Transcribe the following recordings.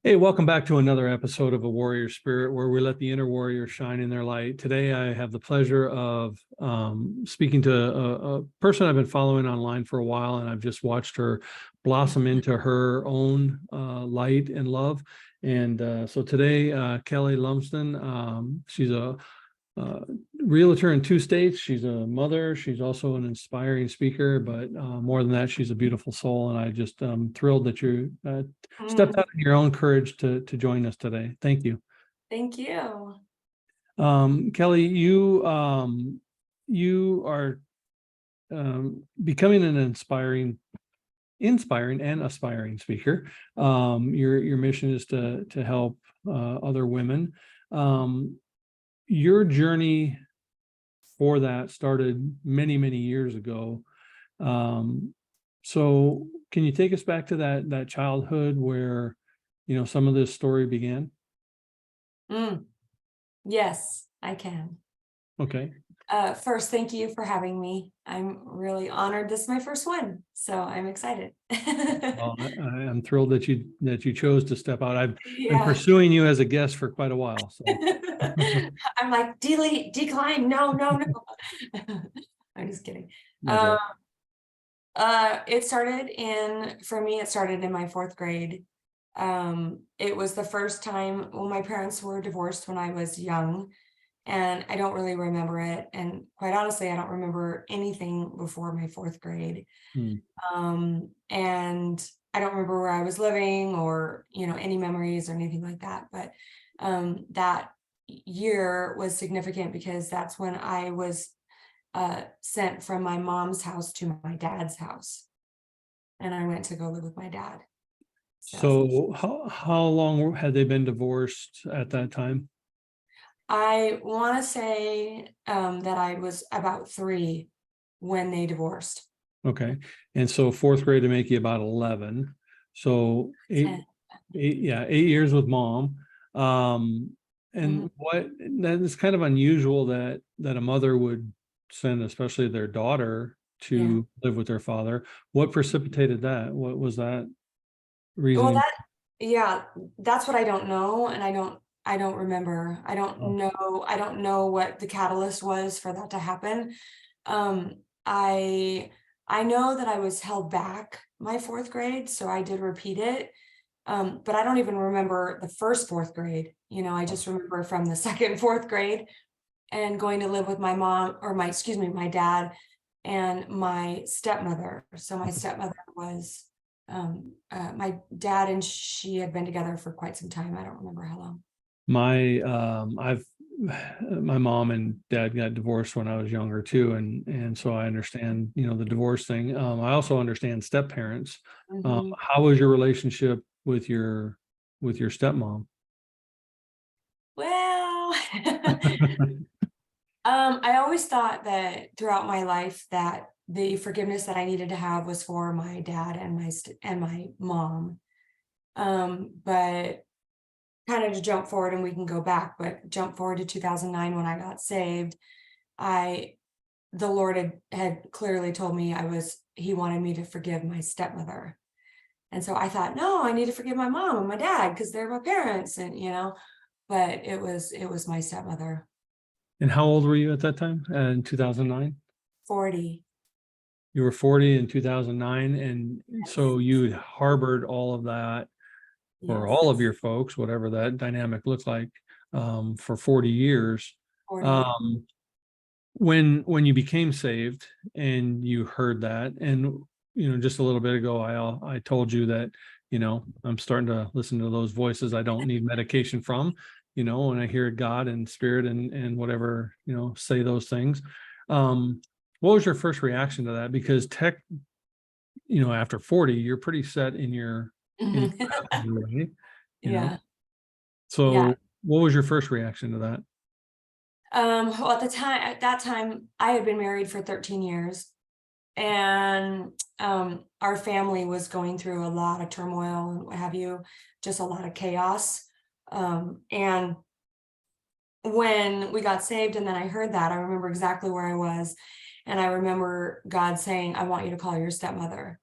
Hey, welcome back to another episode of A Warrior Spirit, where we let the inner warrior shine in their light. Today, I have the pleasure of speaking to a person I've been following online for a while, and I've just watched her blossom into her own light and love. And so today, Kelli Lumsden, she's a realtor in 2 states. She's a mother. She's also an inspiring speaker, but more than that, she's a beautiful soul. And I just thrilled that you stepped out of your own courage to join us today. Thank you. Thank you. Kelli, you are becoming an inspiring and aspiring speaker. Your mission is to help other women. Your journey for that started many, many years ago. So can you take us back to that childhood where, some of this story began? Yes, I can. Okay. First, thank you for having me. I'm really honored. This is my first one, so I'm excited. Well, I'm thrilled that you chose to step out. I've been Yeah. pursuing you as a guest for quite a while. So I'm like, delete, decline, no. I'm just kidding. okay. For me, it started in my 4th grade. It was the first time, well, my parents were divorced when I was young, and I don't really remember it. And quite honestly, I don't remember anything before my 4th grade. Hmm. And I don't remember where I was living or, any memories or anything like that. But that year was significant because that's when I was sent from my mom's house to my dad's house. And I went to go live with my dad. So how long had they been divorced at that time? I want to say that I was about 3 when they divorced. Okay. And so 4th grade to make you about 11. So 8 years with mom. And that is kind of unusual that a mother would send, especially their daughter, to live with their father. What precipitated that? What was that reasoning? Well, that's what I don't know, and I don't remember. I don't know what the catalyst was for that to happen. I know that I was held back my 4th grade, so I did repeat it. But I don't even remember the first 4th grade. I just remember from the 2nd, 4th grade and going to live with my mom, or my dad and my stepmother. So my stepmother was my dad and she had been together for quite some time. I don't remember how long. My mom and dad got divorced when I was younger too, and so I understand the divorce thing. I also understand step parents. How was your relationship with your stepmom? Well, I always thought that throughout my life that the forgiveness that I needed to have was for my dad and my mom. But kind of to jump forward, and we can go back, but jump forward to 2009 when I got saved. The Lord had clearly told me he wanted me to forgive my stepmother. And so I thought, no, I need to forgive my mom and my dad because they're my parents. And, but it was my stepmother. And how old were you at that time in 2009? 40. You were 40 in 2009. And so you harbored all of that for all of your folks, whatever that dynamic looked like, for 40 years. 40. When you became saved and you heard that, and just a little bit ago, I told you that I'm starting to listen to those voices I don't need medication from, when I hear God and spirit and whatever, say those things. What was your first reaction to that? Because after 40, you're pretty set in your way, Yeah. So what was your first reaction to that? Well, at that time, I had been married for 13 years, and our family was going through a lot of turmoil and what have you, just a lot of chaos. And when we got saved, and then I heard that, I remember exactly where I was, and I remember God saying, "I want you to call your stepmother."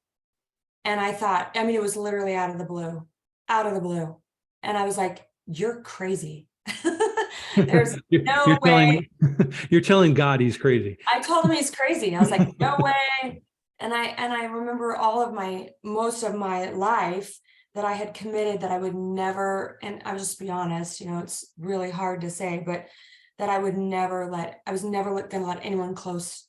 And I thought, I mean, it was literally out of the blue, out of the blue. And I was like, you're crazy. There's no You're way. telling you're telling God he's crazy. I told him he's crazy. I was like, no way. And I remember most of my life that I had committed that I would never, and I'll just be honest, it's really hard to say, but that I was never going to let anyone close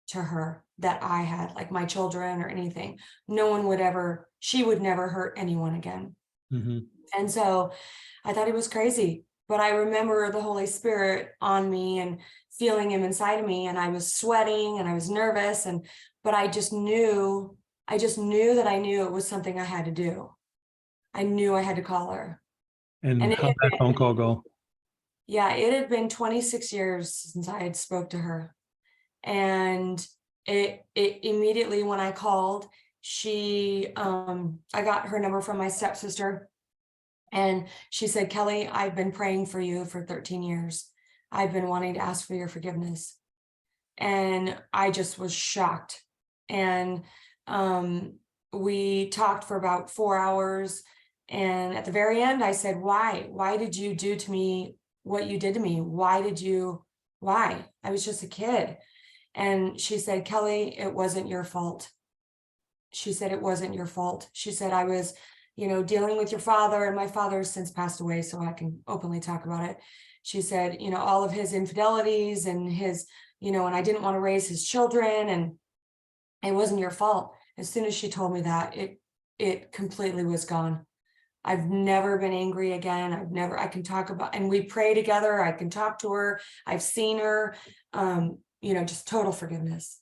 to her that I had, like my children or anything. No one would ever, she would never hurt anyone again. Mm-hmm. And so I thought he was crazy, but I remember the Holy Spirit on me and feeling him inside of me. And I was sweating and I was nervous. But I just knew that I knew it was something I had to do. I knew I had to call her. And And how'd that phone call go? yeah, it had been 26 years since I had spoke to her. And it immediately, when I called, I got her number from my stepsister. And she said, Kelly, I've been praying for you for 13 years. I've been wanting to ask for your forgiveness. And I just was shocked. And we talked for about 4 hours. And at the very end, I said, why? Why did you do to me what you did to me? Why? I was just a kid. And she said, Kelly, it wasn't your fault. She said, it wasn't your fault. She said, I was dealing with your father, and my father has since passed away, so I can openly talk about it. She said, all of his infidelities and his, and I didn't want to raise his children, and it wasn't your fault. As soon as she told me that, it completely was gone. I've never been angry again. I can talk about, and we pray together. I can talk to her. I've seen her, just total forgiveness.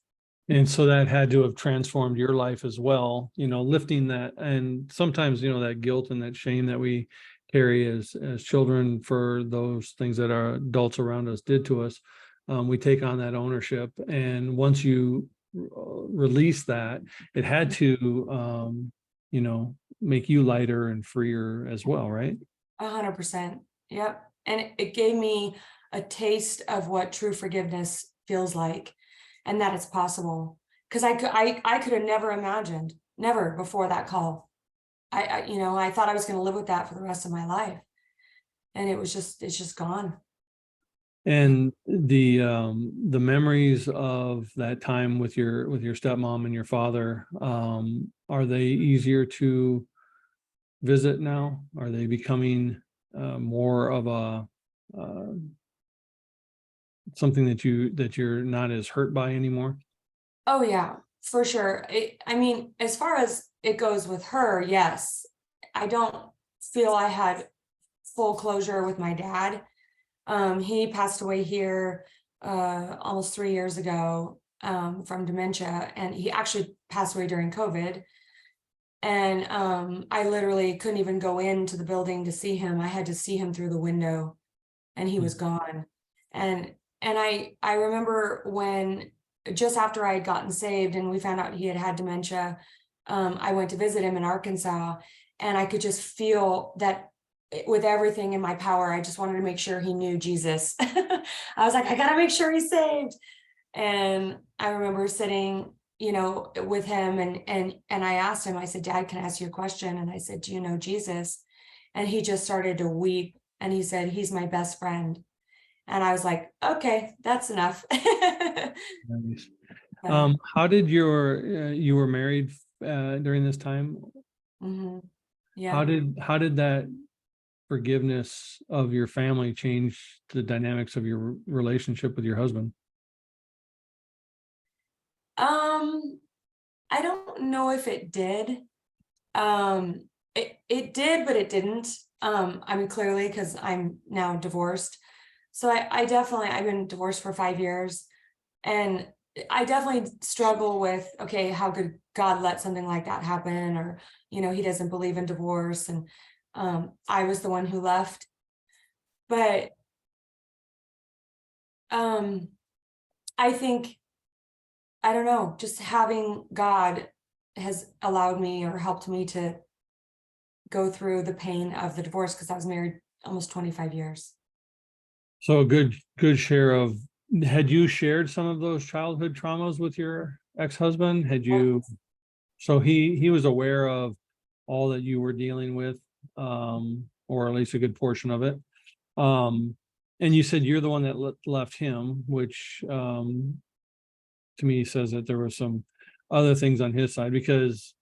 And so that had to have transformed your life as well, lifting that. And sometimes, that guilt and that shame that we carry as children for those things that our adults around us did to us, we take on that ownership. And once you release that, it had to, make you lighter and freer as well, right? 100%. Yep. And it gave me a taste of what true forgiveness feels like, and that it's possible. Because I could have never imagined, never before that call. I thought I was going to live with that for the rest of my life, and it's just gone. And the memories of that time with your stepmom and your father, are they easier to visit now? Are they becoming more of a something that you're not as hurt by anymore? Oh yeah, for sure. I mean, as far as it goes with her, yes. I don't feel I had full closure with my dad. He passed away here almost 3 years ago from dementia, and he actually passed away during COVID. And I literally couldn't even go into the building to see him. I had to see him through the window, and he was gone. And I remember when, just after I had gotten saved and we found out he had dementia, I went to visit him in Arkansas, and I could just feel that with everything in my power, I just wanted to make sure he knew Jesus. I was like, I gotta make sure he's saved. And I remember sitting, with him, and I asked him, I said, Dad, can I ask you a question? And I said, do you know Jesus? And he just started to weep, and he said, he's my best friend. And I was like, okay, that's enough. Nice. How did you were married during this time? Mm-hmm. Yeah. How did that forgiveness of your family change the dynamics of your relationship with your husband? I don't know if it did. It did, but it didn't. I mean, clearly, because I'm now divorced. So I've been divorced for 5 years, and I definitely struggle with, okay, how could God let something like that happen? Or, he doesn't believe in divorce. And I was the one who left. But I think, I don't know, just having God has allowed me or helped me to go through the pain of the divorce, because I was married almost 25 years. So a good share of, had you shared some of those childhood traumas with your ex-husband? Had you? So he was aware of all that you were dealing with, or at least a good portion of it. And you said you're the one that left him, which to me says that there were some other things on his side, because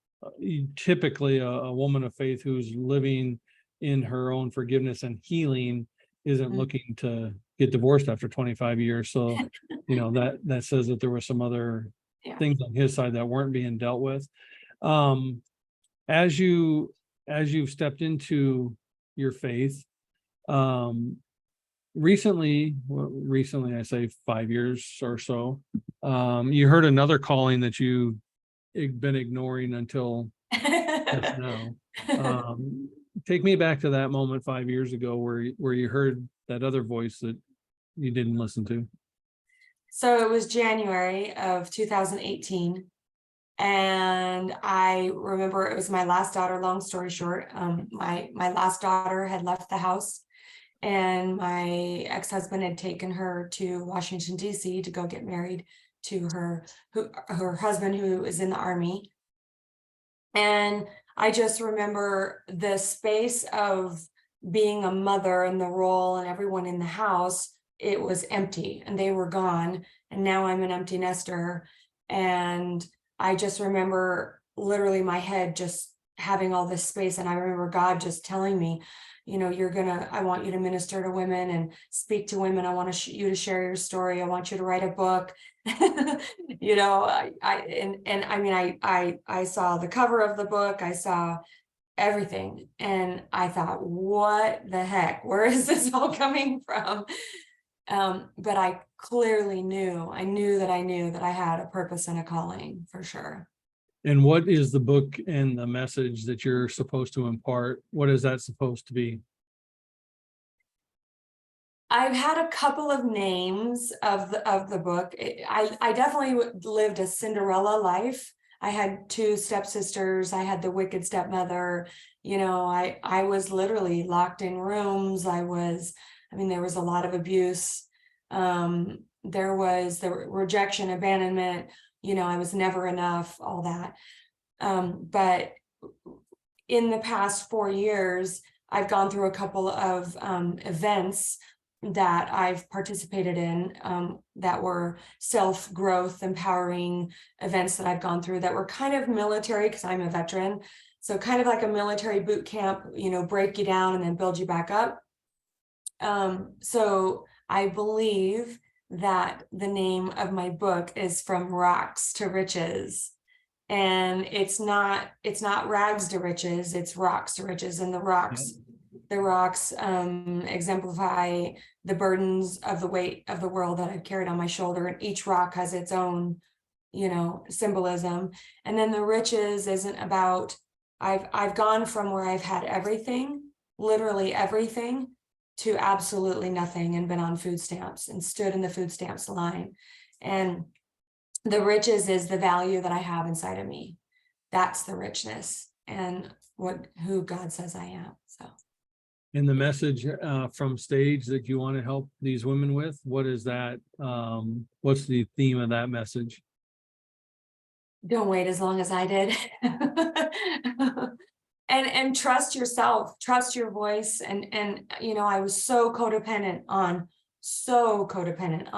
typically a woman of faith who's living in her own forgiveness and healing isn't looking to get divorced after 25 years. So, that says that there were some other things on his side that weren't being dealt with. As you've stepped into your faith, recently I say 5 years or so, you heard another calling that you've been ignoring until just now. Take me back to that moment 5 years ago where you heard that other voice that you didn't listen to. So it was January of 2018. And I remember it was my last daughter, long story short. My last daughter had left the house, and my ex-husband had taken her to Washington, D.C. to go get married to her husband, who is in the Army. And I just remember the space of being a mother and the role and everyone in the house, it was empty and they were gone. And now I'm an empty nester. And I just remember literally my head just having all this space. And I remember God just telling me, I want you to minister to women and speak to women. I want you to share your story. I want you to write a book. I saw the cover of the book. I saw everything. And I thought, what the heck? Where is this all coming from? But I clearly knew that I had a purpose and a calling, for sure. And what is the book and the message that you're supposed to impart? What is that supposed to be? I've had a couple of names of the book. I definitely lived a Cinderella life. I had 2 stepsisters. I had the wicked stepmother. I was literally locked in rooms. There was a lot of abuse. There was rejection, abandonment. I was never enough, all that. But in the past 4 years, I've gone through a couple of events that I've participated in, that were self-growth, empowering events that I've gone through that were kind of military, because I'm a veteran. So kind of like a military boot camp, break you down and then build you back up. So I believe that the name of my book is From Rocks to Riches. And it's not rags to riches, it's rocks to riches. And the rocks exemplify the burdens of the weight of the world that I've carried on my shoulder. And each rock has its own, symbolism. And then the riches isn't about, I've gone from where I've had everything, literally everything, to absolutely nothing, and been on food stamps and stood in the food stamps line. And the riches is the value that I have inside of me. That's the richness and who God says I am. So. And the message from stage that you want to help these women with, what is that? What's the theme of that message? Don't wait as long as I did. And trust yourself, trust your voice. And I was so codependent on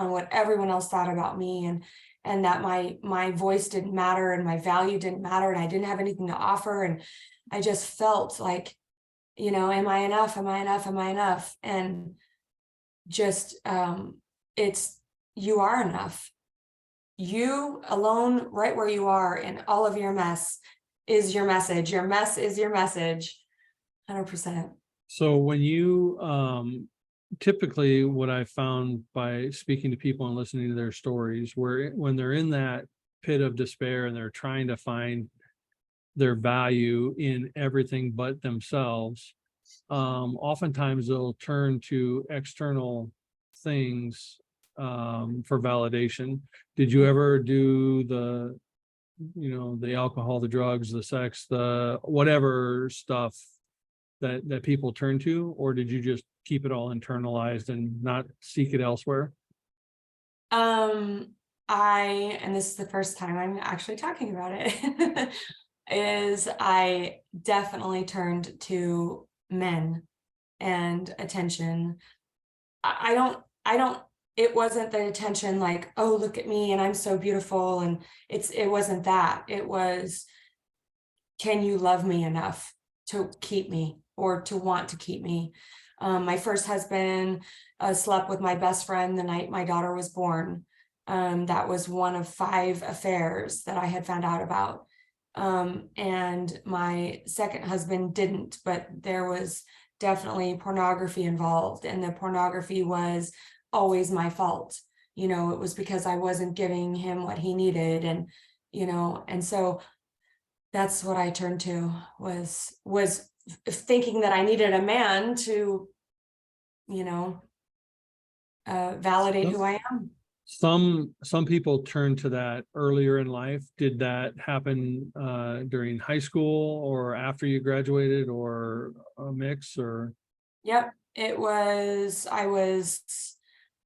what everyone else thought about me, and that my voice didn't matter and my value didn't matter, and I didn't have anything to offer. And I just felt like, am I enough? Am I enough? Am I enough? And just, you are enough. You alone, right where you are in all of your mess, is your message. Your mess is your message. 100%. So when you, typically what I found by speaking to people and listening to their stories, when they're in that pit of despair and they're trying to find their value in everything but themselves, oftentimes they'll turn to external things for validation. Did you ever do the alcohol, the drugs, the sex, the whatever stuff that people turn to, or did you just keep it all internalized and not seek it elsewhere? And this is the first time I'm actually talking about it. is I definitely turned to men and attention. I don't, it wasn't the attention like, oh, look at me and I'm so beautiful. And it wasn't that. It was, can you love me enough to keep me or to want to keep me? My first husband slept with my best friend the night my daughter was born. That was one of 5 affairs that I had found out about. And my second husband didn't, but there was definitely pornography involved, and the pornography was always my fault. You know, it was because I wasn't giving him what he needed, and and so that's what I turned to, was thinking that I needed a man to, you know, validate who I am. Some people turn to that earlier in life. Did that happen during high school or after you graduated, or a mix? Or Yep, I was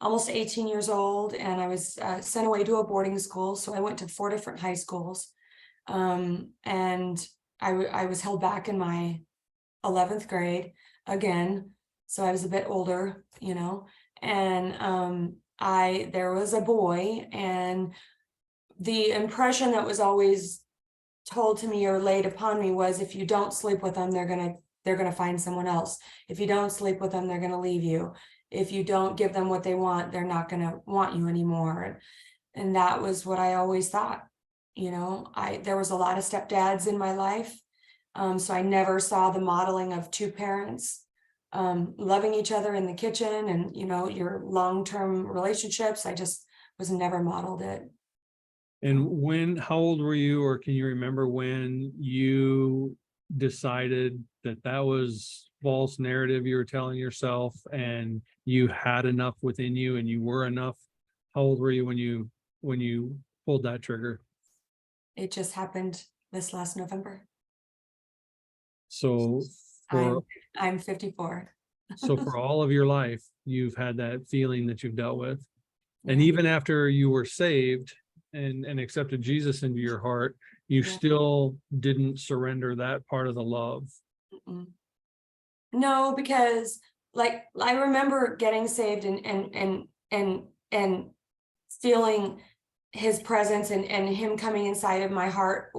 almost 18 years old, and I was sent away to a boarding school. So I went to 4 different high schools. And I was held back in my 11th grade again. So I was a bit older, and there was a boy, and the impression that was always told to me or laid upon me was, if you don't sleep with them, they're gonna find someone else. If you don't sleep with them, they're gonna leave you. If you don't give them what they want, they're not gonna want you anymore. And that was what I always thought. There was a lot of stepdads in my life. So I never saw the modeling of 2 parents loving each other in the kitchen, and your long-term relationships. I just was never modeled it. and how old were you, or can you remember when you decided that that was false narrative you were telling yourself, and you had enough within you and you were enough? How old were you when you pulled that trigger? It just happened this last November. So for I'm 54. so for all of your life, you've had that feeling that you've dealt with. And Yeah. even after you were saved and accepted Jesus into your heart, you Yeah. still didn't surrender that part of the love. Mm-mm. No, because like I remember getting saved and feeling his presence and him coming inside of my heart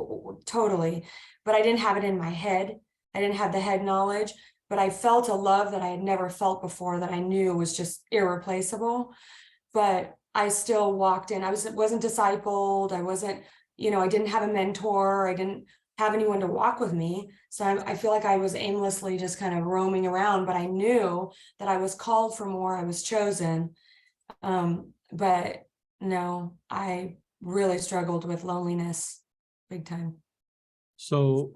totally, but I didn't have it in my head. I didn't have the head knowledge, but I felt a love that I had never felt before, that I knew was just irreplaceable. But I still walked in. Wasn't discipled. I wasn't, I didn't have a mentor. I didn't have anyone to walk with me. So I feel like I was aimlessly just kind of roaming around, but I knew that I was called for more. I was chosen. But no, I really struggled with loneliness big time. So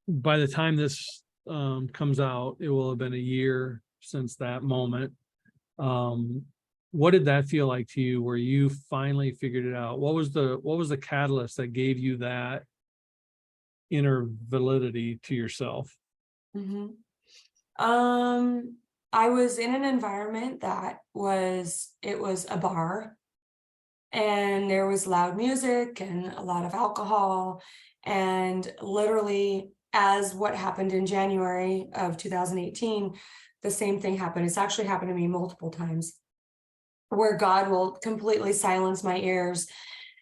by the time this comes out, it will have been a year since that moment. What did that feel like to you, where you finally figured it out? What was the catalyst that gave you that inner validity to yourself? Mm-hmm. I was in an environment that was a bar, and there was loud music and a lot of alcohol, and literally, as what happened in January of 2018, the same thing happened. It's actually happened to me multiple times, where God will completely silence my ears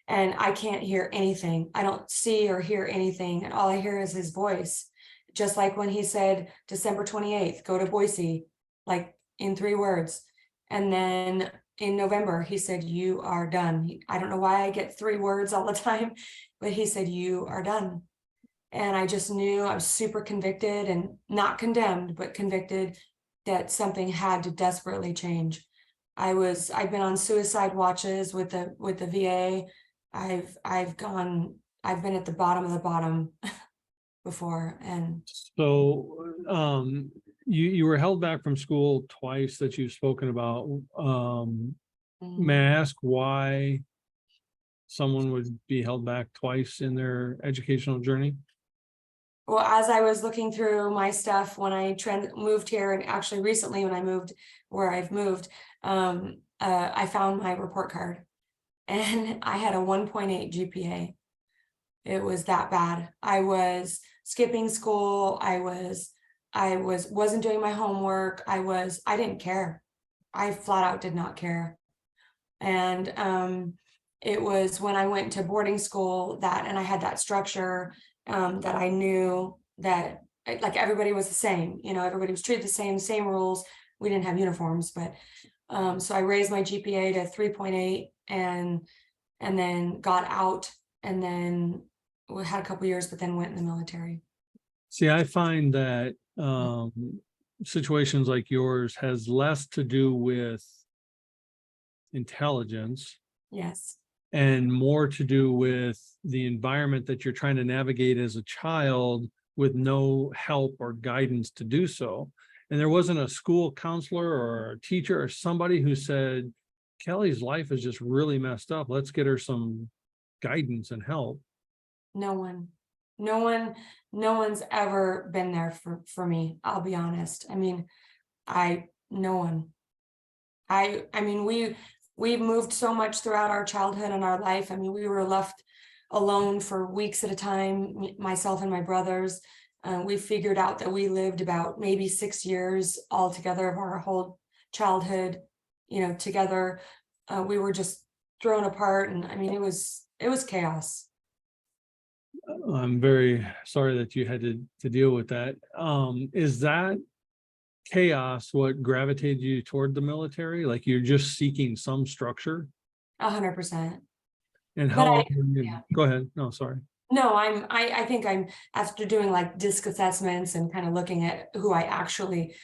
and I can't hear anything. I don't see or hear anything, and all I hear is his voice. Just like when he said December 28th, go to Boise, like in 3 words. And then in November, he said, you are done. I don't know why I get 3 words all the time, but he said, you are done. And I just knew I was super convicted, and not condemned, but convicted that something had to desperately change. I've been on suicide watches with the VA. I've been at the bottom of the bottom before. And So you were held back from school twice that you've spoken about. May I ask why someone would be held back twice in their educational journey? well, as I was looking through my stuff when I moved here, and actually recently when I moved where I've moved, I found my report card, and I had a 1.8 GPA. It was that bad. I was skipping school. Wasn't doing my homework. I didn't care. I flat out did not care. And it was when I went to boarding school and I had that structure, that I knew that like everybody was the same, everybody was treated the same rules. We didn't have uniforms, but so I raised my GPA to 3.8 and then got out, and then we had a couple years, but then went in the military. See, I find that situations like yours has less to do with intelligence Yes. and more to do with the environment that you're trying to navigate as a child with no help or guidance to do so. And there wasn't a school counselor or a teacher or somebody who said, Kelli's life is just really messed up. Let's get her some guidance and help. No one's ever been there for me. I'll be honest. I mean, no one. I mean, we moved so much throughout our childhood and our life. I mean, we were left alone for weeks at a time, myself and my brothers. We figured out that we lived about maybe 6 years all together of our whole childhood, together. We were just thrown apart, and I mean, it was chaos. I'm very sorry that you had to deal with that. Is that chaos what gravitated you toward the military? Like you're just seeking some structure? 100%. And But how long were you? Go ahead. No, sorry. No, I think I'm, after doing like disc assessments and kind of looking at who I actually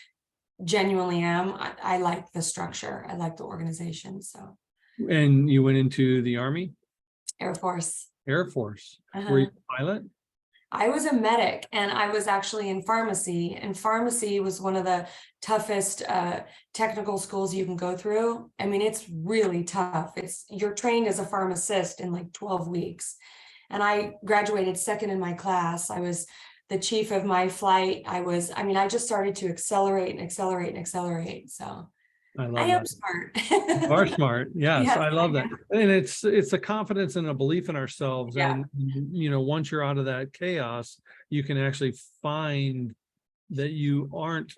genuinely am, I like the structure. I like the organization. So And you went into the Army? Air Force. Air Force. Were you a pilot? I was a medic, and I was actually in pharmacy, and pharmacy was one of the toughest technical schools you can go through. I mean, it's really tough. You're trained as a pharmacist in like 12 weeks. And I graduated second in my class. I was the chief of my flight. I just started to accelerate and accelerate and accelerate. So I love I am that. smart. You are smart. Yes, Yes, I love I that. And it's a confidence and a belief in ourselves. Yeah. And once you're out of that chaos, you can actually find that you aren't,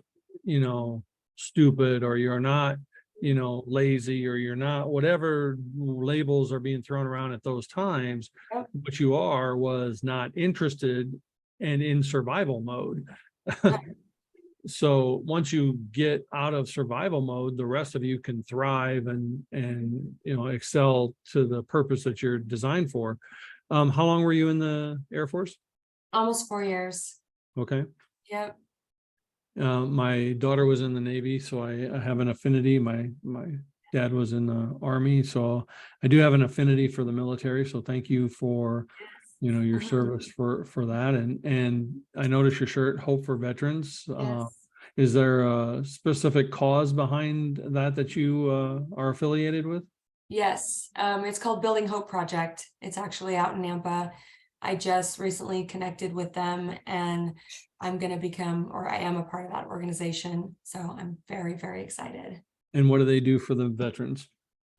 stupid, or you're not, lazy, or you're not, whatever labels are being thrown around at those times. Yep. What you was not interested and in survival mode. So once you get out of survival mode, the rest of you can thrive and excel to the purpose that you're designed for. How long were you in the Air Force? Almost 4 years. Okay. Yep. My daughter was in the Navy, so I have an affinity. My dad was in the Army, so I do have an affinity for the military. So thank you for your service for that. And I noticed your shirt, Hope for Veterans. Yes. Is there a specific cause behind that you are affiliated with? Yes. It's called Building Hope Project. It's actually out in Nampa. I just recently connected with them, and I'm going to become, or I am a part of that organization. So I'm very, very excited. And what do they do for the veterans?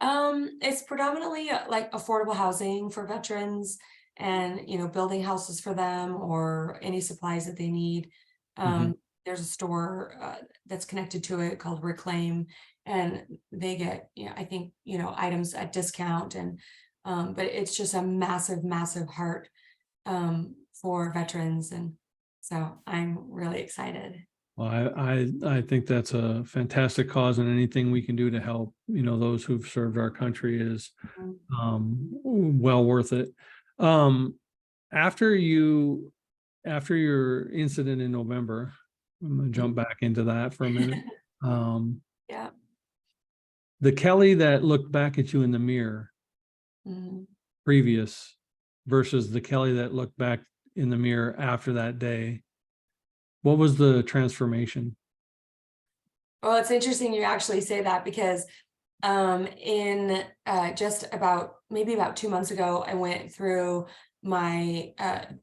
It's predominantly like affordable housing for veterans, and building houses for them, or any supplies that they need. There's a store that's connected to it called Reclaim, and they get I think items at discount, and but it's just a massive heart for veterans, and so I'm really excited. Well, I think that's a fantastic cause, and anything we can do to help those who've served our country is well worth it. After your incident in November, I'm gonna jump back into that for a minute. Yeah. The Kelli that looked back at you in the mirror previous versus the Kelli that looked back in the mirror after that day, what was the transformation? Well, it's interesting you actually say that, because in just about 2 months ago, I went through my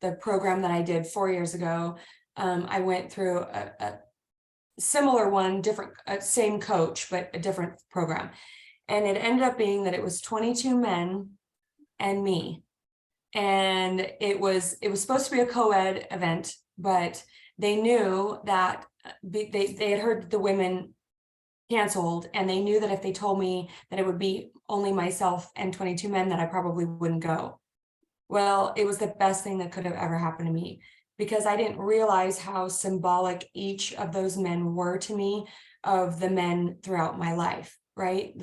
the program that I did 4 years ago. I went through a similar one, different, same coach, but a different program. And it ended up being that it was 22 men and me. And it was supposed to be a co-ed event, but they knew that they had heard the women canceled, and they knew that if they told me that it would be only myself and 22 men, that I probably wouldn't go. Well, it was the best thing that could have ever happened to me, because I didn't realize how symbolic each of those men were to me, of the men throughout my life, right?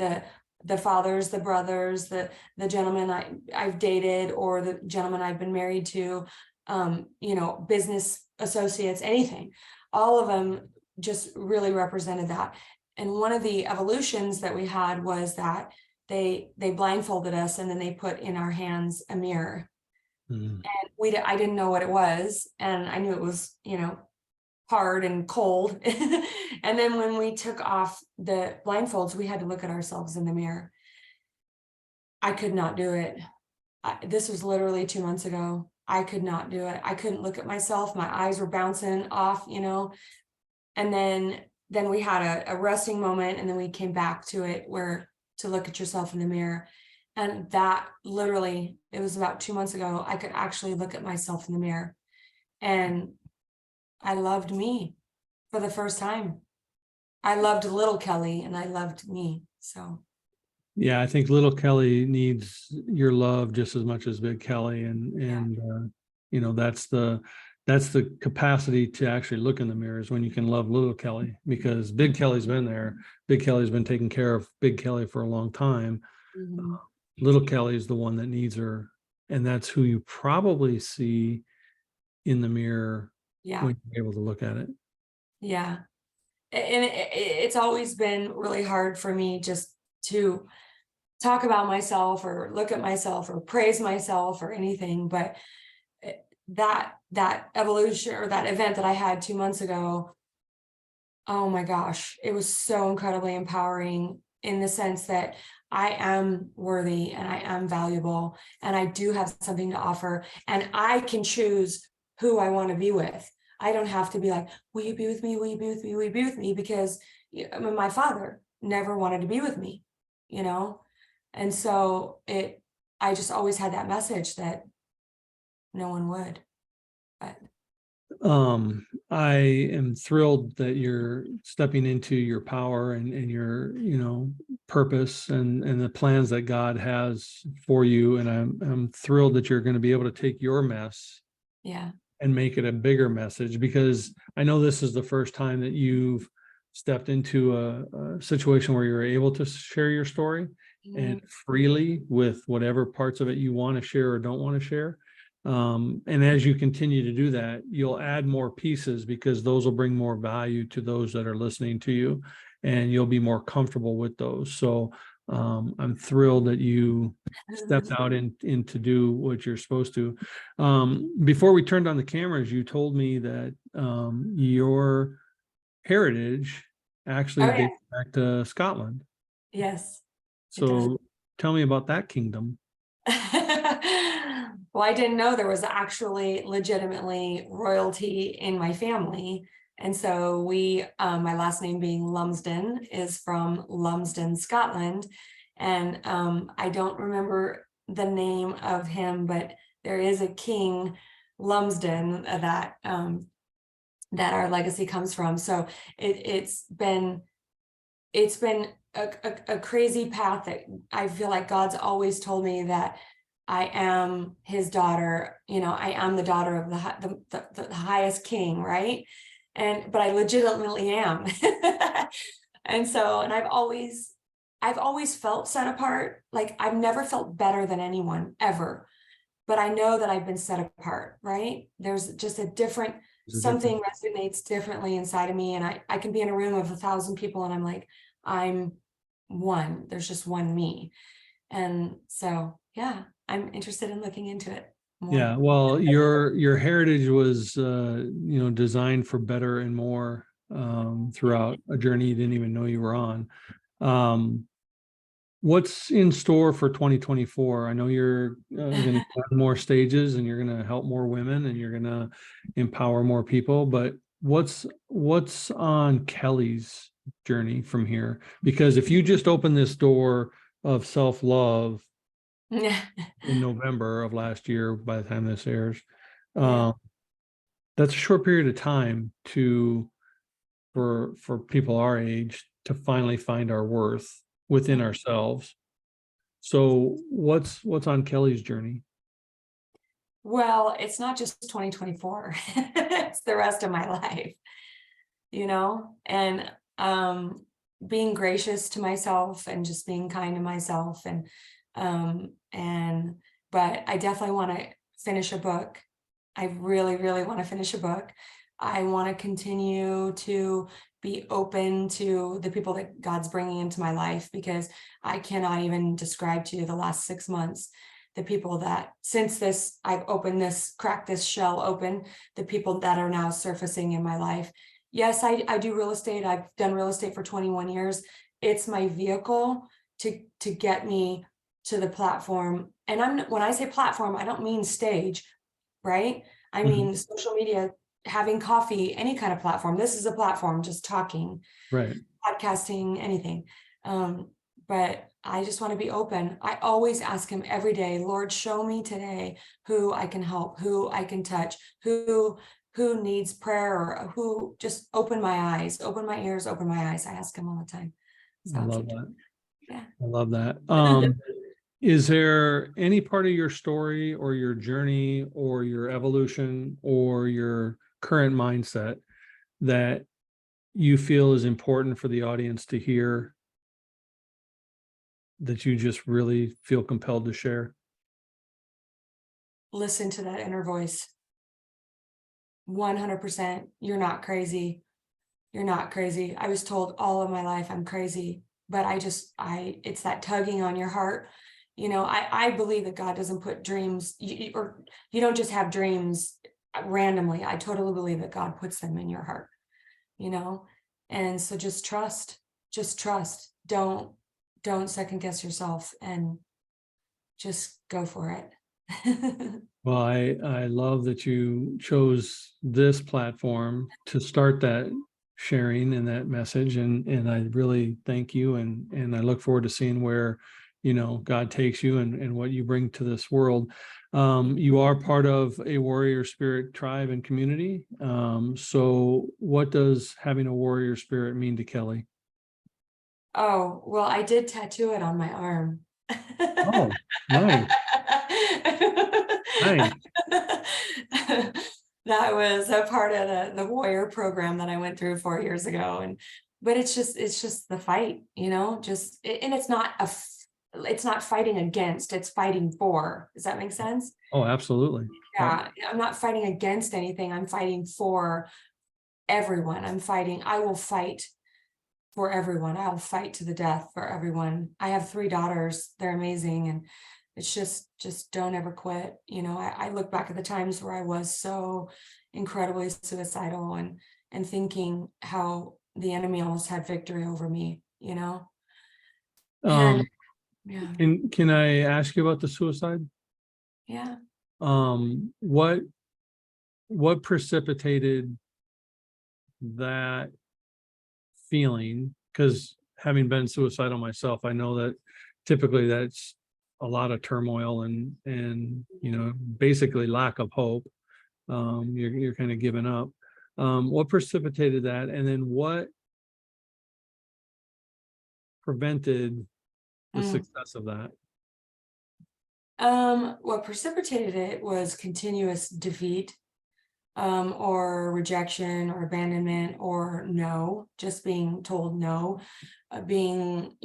The fathers, the brothers, the gentlemen I've dated, or the gentlemen I've been married to, you know, business associates, anything. All of them just really represented that. And one of the evolutions that we had was that they blindfolded us, and then they put in our hands a mirror. Mm. And I didn't know what it was, and I knew it was, you know, hard and cold. And then when we took off the blindfolds, we had to look at ourselves in the mirror. I could not do it. This was literally 2 months ago. I could not do it. I couldn't look at myself. My eyes were bouncing off, you know. And then we had a resting moment, and then we came back to it, where to look at yourself in the mirror. And that literally, it was about 2 months ago, I could actually look at myself in the mirror, and I loved me for the first time. I loved little Kelli, and I loved me. So Yeah, I think little Kelli needs your love just as much as big Kelli, and you know, that's the capacity to actually look in the mirror, is when you can love little Kelli, because big Kelli's been there. Big Kelli's been taking care of big Kelli for a long time. mhm. Little Kelli is the one that needs her, and that's who you probably see in the mirror Yeah, when you're able to look at it. yeah. And it's always been really hard for me just to talk about myself, or look at myself, or praise myself, or anything. But that evolution, or that event that I had 2 months ago, oh my gosh, it was so incredibly empowering, in the sense that I am worthy, and I am valuable, and I do have something to offer, and I can choose who I want to be with. I don't have to be like, will you be with me? Will you be with me? Will you be with me? Because I mean, my father never wanted to be with me, you know? And so I just always had that message that no one would. But I am thrilled that you're stepping into your power and your, you know, purpose and the plans that God has for you. And I'm thrilled that you're going to be able to take your mess yeah. and make it a bigger message, because I know this is the first time that you've stepped into a situation where you're able to share your story, and Mhm. freely, with whatever parts of it you want to share or don't want to share. And as you continue to do that, you'll add more pieces, because those will bring more value to those that are listening to you, and you'll be more comfortable with those. So I'm thrilled that you stepped out in to do what you're supposed to. Before we turned on the cameras, you told me that your heritage actually Oh yeah. dates back to Scotland. Yes, it does. So tell me about that kingdom. Well, I didn't know there was actually legitimately royalty in my family. And so my last name being Lumsden is from Lumsden, Scotland. And I don't remember the name of him, but there is a King Lumsden that our legacy comes from. So it's been a crazy path that I feel like God's always told me that I am his daughter. You know, I am the daughter of the highest king, right? But I legitimately am. And so, and I've always felt set apart. Like, I've never felt better than anyone ever, but I know that I've been set apart, right? There's just There's a difference. something resonates differently inside of me. And I can be in a room of 1,000 people, and I'm like, I'm one. There's just one me. And so, yeah, I'm interested in looking into it more. Yeah, well, your heritage was you know, designed for better and more, throughout a journey you didn't even know you were on. Um, what's in store for 2024? I know you're going to have more stages, and you're going to help more women, and you're going to empower more people. But what's on Kelli's journey from here? Because if you just open this door of self-love, Yeah. in November of last year by the time this airs. Yeah. Um, that's a short period of time for people our age to finally find our worth within ourselves. So what's on Kelli's journey? Well, it's not just 2024. It's the rest of my life, and being gracious to myself and just being kind to myself, and but I definitely want to finish a book. I really, really want to finish a book. I want to continue to be open to the people that God's bringing into my life, because I cannot even describe to you the last 6 months, the people that since this, I've opened this, cracked this shell open, the people that are now surfacing in my life. Yes, I do real estate. I've done real estate for 21 years. It's my vehicle to get me to the platform. And when I say platform, I don't mean stage, right? I Mhm. mean social media, having coffee, any kind of platform. This is a platform, just talking, Right. podcasting, anything. Um, but I just want to be open. I always ask him every day, Lord, show me today who I can help, who I can touch, who needs prayer, or who, just open my eyes, open my ears, open my eyes. I ask him all the time. So I I'll love keep doing that. it. Yeah. I love that. Is there any part of your story or your journey or your evolution or your current mindset that you feel is important for the audience to hear, that you just really feel compelled to share? Listen to that inner voice. 100%. You're not crazy. You're not crazy. I was told all of my life I'm crazy, but it's that tugging on your heart. I believe that God doesn't put dreams, or you don't just have dreams randomly. I totally believe that God puts them in your heart, you know? And so just trust. Don't second guess yourself, and just go for it. Well, I love that you chose this platform to start that sharing and that message, and I really thank you, and I look forward to seeing where God takes you and what you bring to this world. You are part of a warrior spirit tribe and community. So what does having a warrior spirit mean to Kelli? Oh, well, I did tattoo it on my arm. Oh, nice, nice. That was a part of the warrior program that I went through 4 years ago. But it's just the fight, and it's not fighting against, it's fighting for. Does that make sense? Oh, absolutely. Yep. Yeah, I'm not fighting against anything. I'm fighting for everyone. I will fight for everyone. I'll fight to the death for everyone. I have 3 daughters. They're amazing. And it's just don't ever quit. I look back at the times where I was so incredibly suicidal, and thinking how the enemy almost had victory over me. And Um, yeah, can I ask you about the suicide? yeah. What precipitated that feeling? Because having been suicidal myself, I know that typically that's a lot of turmoil and basically lack of hope. You're kind of giving up. What precipitated that, and then what prevented the Mm. success of that? What precipitated it was continuous defeat, or rejection or abandonment, or no, just being told no, being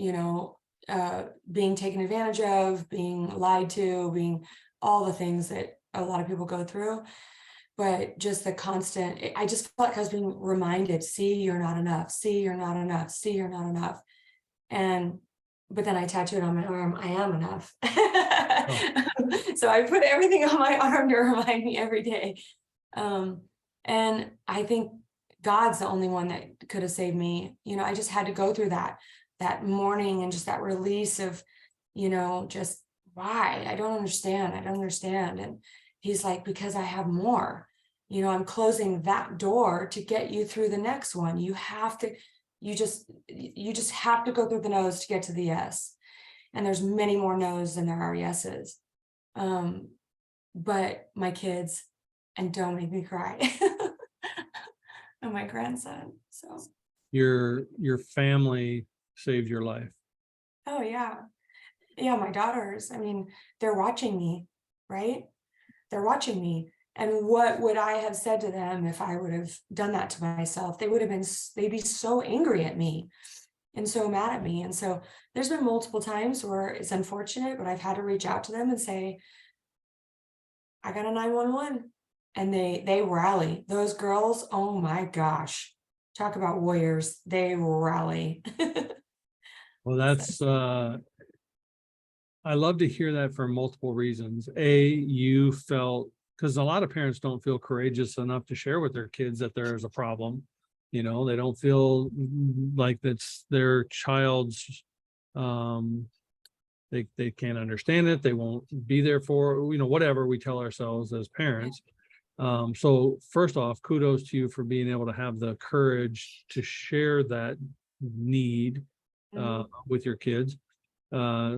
taken advantage of, being lied to, being all the things that a lot of people go through. But just the constant, I just felt like I was being reminded, see, you're not enough, see, you're not enough, see, you're not enough. And but then I tattooed on my arm, I am enough. Oh, So I put everything on my arm to remind me every day. And I think God's the only one that could have saved me. I just had to go through that morning, and just that release of, just why I don't understand. I don't understand. And he's like, because I have more. I'm closing that door to get you through the next one. You just have to go through the nose to get to the yes. and there's many more no's than there are yeses. But my kids, and don't make me cry. And my grandson. So Your family saved your life. oh yeah. Yeah, my daughters, I mean, they're watching me, right? They're watching me. And what would I have said to them if I would have done that to myself? They would have been, they'd be so angry at me and so mad at me. And so there's been multiple times where it's unfortunate, but I've had to reach out to them and say, I got a 911. And they rally. Those girls, oh my gosh. Talk about warriors. They rally. Well, that's I love to hear that for multiple reasons. A, you felt, because a lot of parents don't feel courageous enough to share with their kids that there's a problem. You know, they don't feel like that's their child's, they can't understand it. They won't be there for, you know, whatever we tell ourselves as parents. So first off, kudos to you for being able to have the courage to share that need with your kids.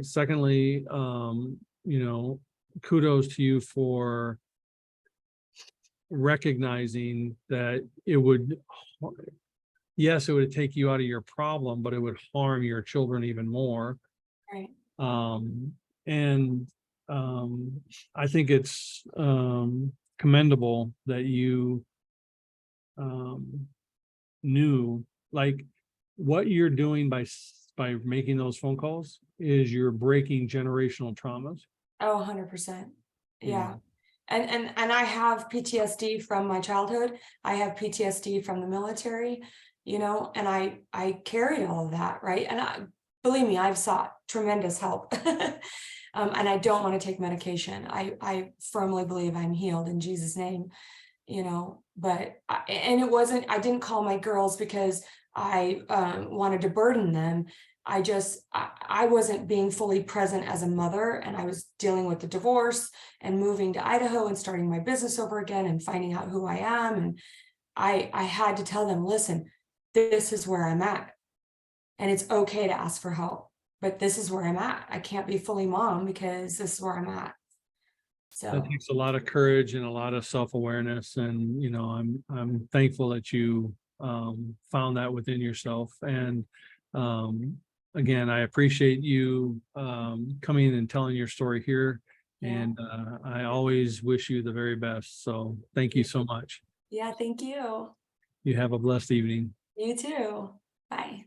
Secondly, you know, kudos to you for recognizing that it would, yes, it would take you out of your problem, but it would harm your children even more. Right. And I think it's commendable that you knew, like, what you're doing by making those phone calls is you're breaking generational traumas. Oh, 100%. Yeah. know. And I have PTSD from my childhood. I have PTSD from the military, you know, and I carried all of that, right? And believe me, I've sought tremendous help. And I don't want to take medication. I firmly believe I'm healed in Jesus' name, you know, but and it wasn't, I didn't call my girls because I wanted to burden them. I wasn't being fully present as a mother, and I was dealing with the divorce and moving to Idaho and starting my business over again and finding out who I am. And I had to tell them, listen, this is where I'm at. And it's okay to ask for help, but this is where I'm at. I can't be fully mom because this is where I'm at. That So takes a lot of courage and a lot of self-awareness. And, you know, I'm thankful that you found that within yourself. And again, I appreciate you coming and telling your story here. yeah. And I always wish you the very best. So thank you so much. Yeah, thank you. You have a blessed evening. You too. Bye.